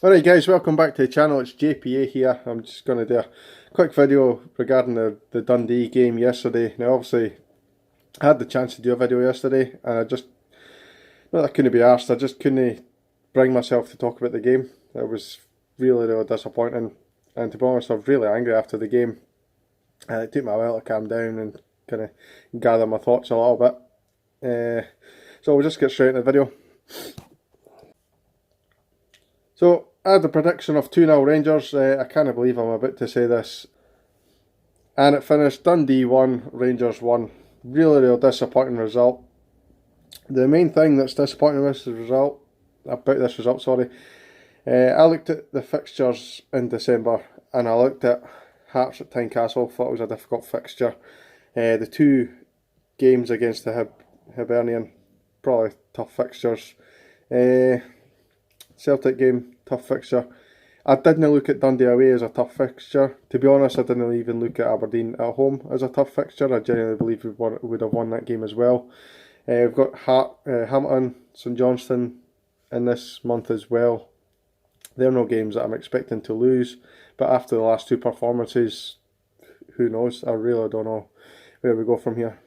Alright guys, welcome back to the channel. It's JPA here. I'm just going to do a quick video regarding the Dundee game yesterday. Now obviously I had the chance to do a video yesterday and not that I couldn't be arsed, I just couldn't bring myself to talk about the game. It was really disappointing, and to be honest I was really angry after the game. It took me a while to calm down and kind of gather my thoughts a little bit. So we'll just get straight into the video. So I had the prediction of 2-0 Rangers. I can't believe I'm about to say this. And it finished Dundee 1, Rangers 1. Really disappointing result. The main thing that's disappointing about this result, I looked at the fixtures in December and I looked at Hearts at Tynecastle, thought it was a difficult fixture. The two games against the Hibernian, probably tough fixtures. Celtic game, tough fixture. I didn't look at Dundee away as a tough fixture. To be honest, I didn't even look at Aberdeen at home as a tough fixture. I genuinely believe we would have won that game as well. We've got Hamilton, St Johnstone in this month as well. They're no games that I'm expecting to lose, but after the last two performances, who knows? I really don't know where we go from here.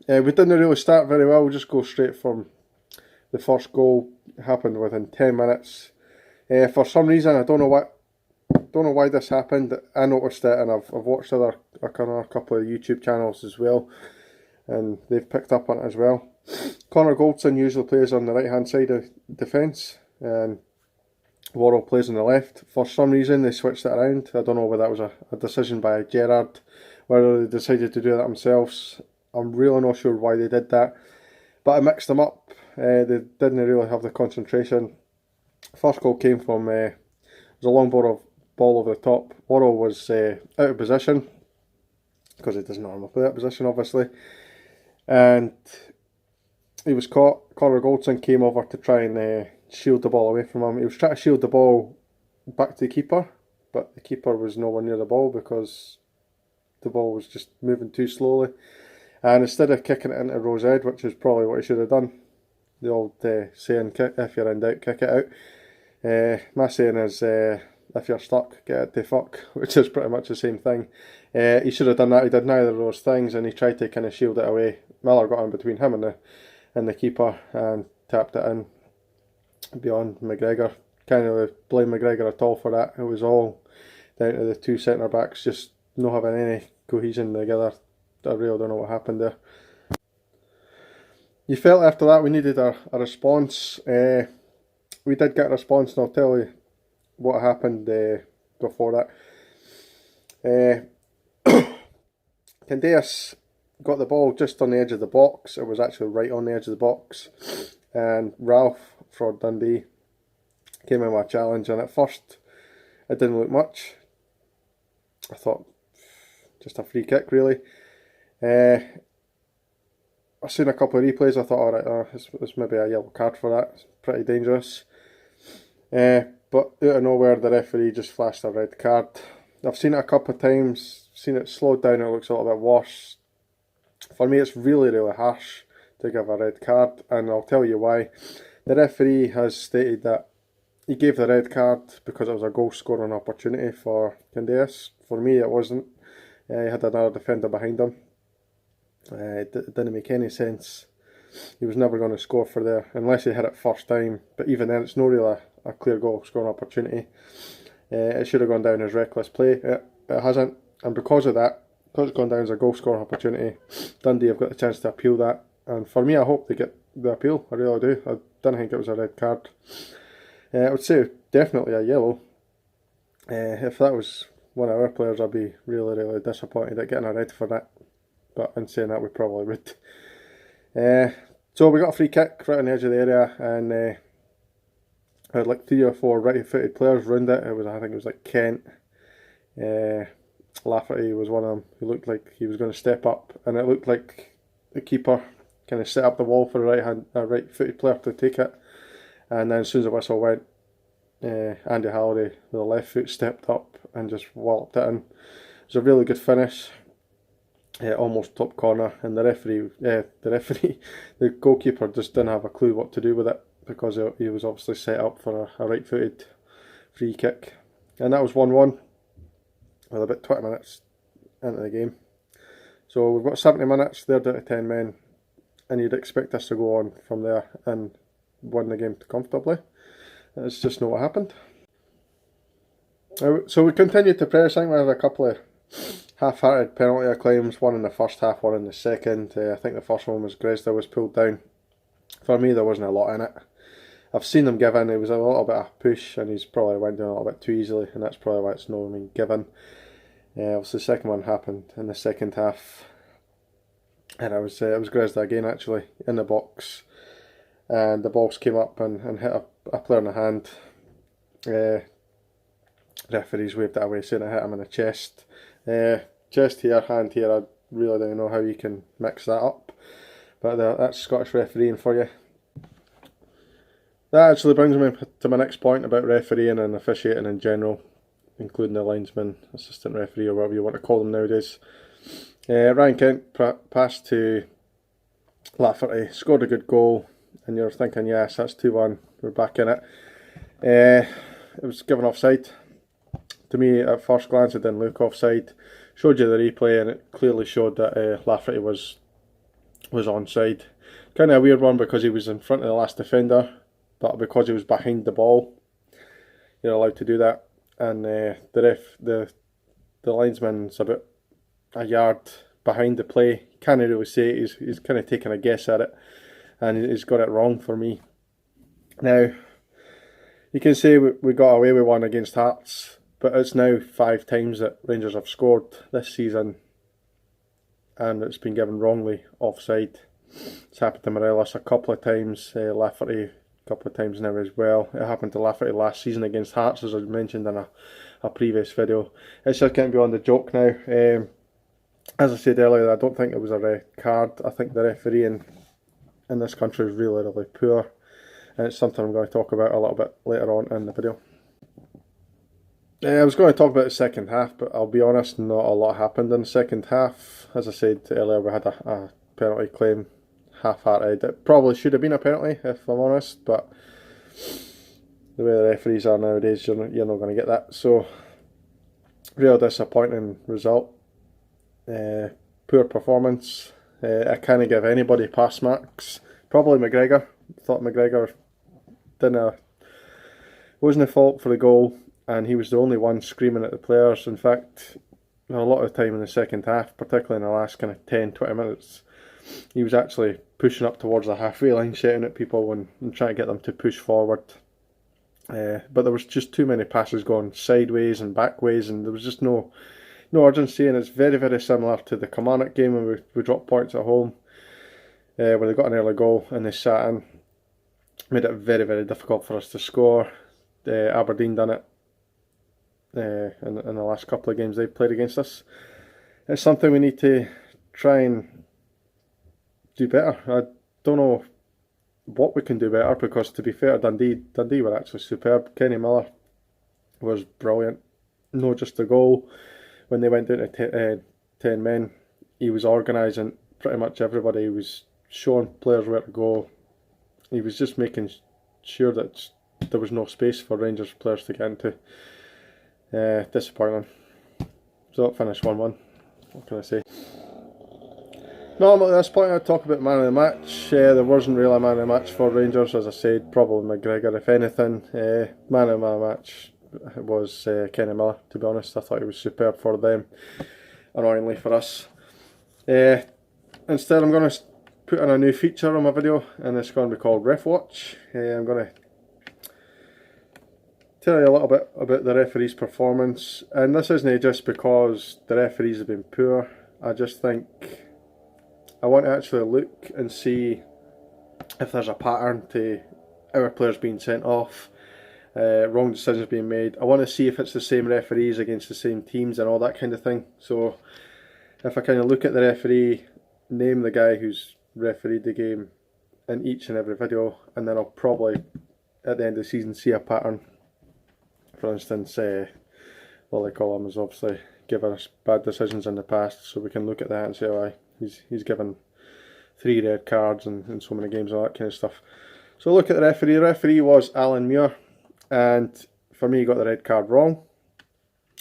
We didn't really start very well. We'll just go straight from the first goal. Happened within 10 minutes. For some reason, I don't know why this happened. I noticed it, and I've watched a couple of YouTube channels as well, and they've picked up on it as well. Connor Goldson usually plays on the right hand side of defence, and Worrell plays on the left. For some reason, they switched it around. I don't know whether that was a decision by Gerrard, whether they decided to do that themselves. I'm really not sure why they did that, but I mixed them up. They didn't really have the concentration. First goal came from it was a long ball over the top. Worrell was out of position because he doesn't normally play that position, obviously, and he was caught. Connor Goldson came over to try and shield the ball away from him. He was trying to shield the ball back to the keeper, but the keeper was nowhere near the ball because the ball was just moving too slowly. And instead of kicking it into Rose Ed, which is probably what he should have done, the old saying, if you're in doubt, kick it out. My saying is, if you're stuck, get it to fuck, which is pretty much the same thing. He should have done that. He did neither of those things, and he tried to kind of shield it away. Miller got in between him and the keeper and tapped it in beyond McGregor. Can't really blame McGregor at all for that. It was all down to the two centre backs just not having any cohesion together. I really don't know what happened there. You felt after that we needed a response. We did get a response, and I'll tell you what happened before that. Candeas got the ball just on the edge of the box. It was actually right on the edge of the box, and Ralph for Dundee came in with a challenge, and at first it didn't look much. I thought just a free kick really. I've seen a couple of replays. I thought, alright, it's maybe a yellow card for that. It's pretty dangerous. But out of nowhere, the referee just flashed a red card. I've seen it a couple of times, seen it slowed down, it looks a little bit worse. For me, it's really harsh to give a red card, and I'll tell you why. The referee has stated that he gave the red card because it was a goal scoring opportunity for Candeas. For me, it wasn't. He had another defender behind him. It didn't make any sense. He was never going to score for there unless he hit it first time, but even then it's not really a clear goal scoring opportunity. It should have gone down as reckless play. It hasn't, and because of that, because it's gone down as a goal scoring opportunity, Dundee have got the chance to appeal that, and for me I hope they get the appeal. I really do. I didn't think it was a red card. I would say definitely a yellow. If that was one of our players, I'd be really disappointed at getting a red for that. But in saying that, we probably would. So we got a free kick right on the edge of the area, and I had like 3 or 4 right-footed players round it. I think it was like Kent. Lafferty was one of them who looked like he was going to step up, and it looked like the keeper kind of set up the wall for a right-footed player to take it. And then as soon as the whistle went, Andy Halliday with the left foot stepped up and just walloped it in. It was a really good finish. Almost top corner, and the goalkeeper just didn't have a clue what to do with it. because he was obviously set up for a right-footed free kick. And that was 1-1 with about 20 minutes into the game. So we've got 70 minutes, they're down to 10 men, and you'd expect us to go on from there and win the game comfortably. It's just not what happened. So we continued to press. I think we had a couple of half-hearted penalty claims, one in the first half, one in the second. I think the first one was Gresda was pulled down. For me, there wasn't a lot in it. I've seen him give in. It was a little bit of push, and he's probably went down a little bit too easily, and that's probably why it's not been given. Obviously, the second one happened in the second half, and it was Gresda again actually in the box, and the balls came up and hit a player in the hand. Referees waved it away, saying it hit him in the chest. Chest here, hand here. I really don't know how you can mix that up, but that's Scottish refereeing for you. That actually brings me to my next point about refereeing and officiating in general, including the linesman, assistant referee, or whatever you want to call them nowadays. Ryan Kent passed to Lafferty, scored a good goal, and you're thinking, yes, that's 2-1, we're back in it. It was given offside. To me, at first glance, it didn't look offside. Showed you the replay, and it clearly showed that Lafferty was onside. Kind of a weird one because he was in front of the last defender, but because he was behind the ball, you're allowed to do that. And the linesman's about a yard behind the play. Can't really say it. He's kind of taking a guess at it, and he's got it wrong for me. Now, you can say we got away with one against Hearts, but it's now 5 times that Rangers have scored this season, and it's been given wrongly offside. It's happened to Morelos a couple of times, Lafferty a couple of times now as well. It happened to Lafferty last season against Hearts, as I mentioned in a previous video. It's just getting beyond the joke now. As I said earlier, I don't think it was a red card. I think the refereeing in this country is really, really poor, and it's something I'm going to talk about a little bit later on in the video. I was going to talk about the second half, but I'll be honest, not a lot happened in the second half. As I said earlier, we had a penalty claim, half-hearted. It probably should have been a penalty, if I'm honest, but the way the referees are nowadays, you're not going to get that. So, real disappointing result. Poor performance. I can't give anybody pass marks. Probably McGregor. Thought McGregor wasn't at fault for the goal, and he was the only one screaming at the players. In fact, a lot of the time in the second half, particularly in the last kind of 10-20 minutes, he was actually pushing up towards the halfway line, shouting at people and trying to get them to push forward. But there was just too many passes going sideways and backways, and there was just no urgency. And it's very, very similar to the Kilmarnock game when we dropped points at home, where they got an early goal and they sat in. Made it very, very difficult for us to score. Aberdeen done it in the last couple of games they played against us. It's something we need to try and do better. I don't know what we can do better, because to be fair, Dundee were actually superb. Kenny Miller was brilliant. Not just the goal. When they went down to 10 men, he was organising pretty much everybody. He was showing players where to go. He was just making sure that there was no space for Rangers players to get into. Disappointing. So it finished 1-1. What can I say? Normally at this point I'd talk about man of the match. There wasn't really a man of the match for Rangers, as I said, probably McGregor if anything. Man of my match was Kenny Miller, to be honest. I thought he was superb for them, annoyingly for us. Instead I'm going to put in a new feature on my video, and it's going to be called Ref Watch. I'm going to tell you a little bit about the referee's performance, and this isn't just because the referees have been poor. I just think I want to actually look and see if there's a pattern to our players being sent off, wrong decisions being made. I want to see if it's the same referees against the same teams and all that kind of thing. So if I kind of look at the referee, name the guy who's refereed the game in each and every video, and then I'll probably at the end of the season see a pattern. For instance, what they call him is obviously given us bad decisions in the past, so we can look at that and say, oh, he's given 3 red cards in so many games, all that kind of stuff. So look at the referee. The referee was Alan Muir, and for me he got the red card wrong.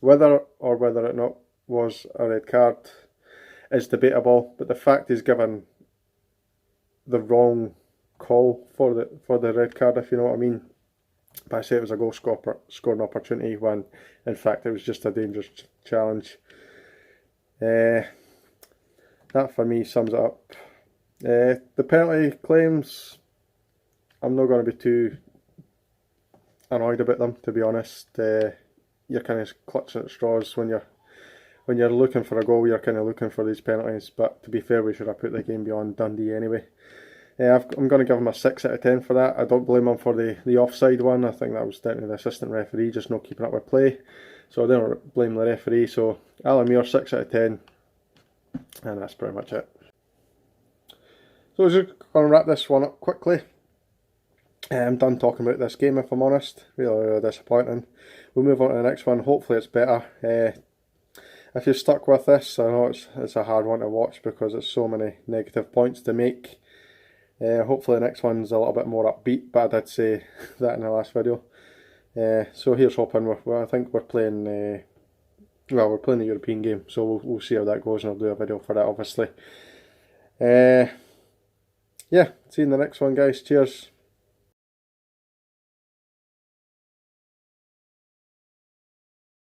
Whether it not was a red card is debatable, but the fact he's given the wrong call for the red card, if you know what I mean. But I say it was a goal scoring opportunity when in fact it was just a dangerous challenge. That for me sums it up. The penalty claims, I'm not going to be too annoyed about them, to be honest. You're kind of clutching at straws when you're looking for a goal. You're kind of looking for these penalties. But to be fair, we should have put the game beyond Dundee anyway. I'm going to give him a 6 out of 10 for that. I don't blame him for the offside one. I think that was down to the assistant referee just not keeping up with play. So I don't blame the referee. So Alan Muir, 6 out of 10. And that's pretty much it. So we're just going to wrap this one up quickly. I'm done talking about this game, if I'm honest. Really disappointing. We'll move on to the next one. Hopefully it's better. If you're stuck with this, I know it's a hard one to watch because there's so many negative points to make. Hopefully the next one's a little bit more upbeat, but I did say that in the last video. So here's hoping. I think we're playing. We're playing the European game, so we'll see how that goes, and I'll do a video for that, obviously. Yeah, see you in the next one, guys. Cheers.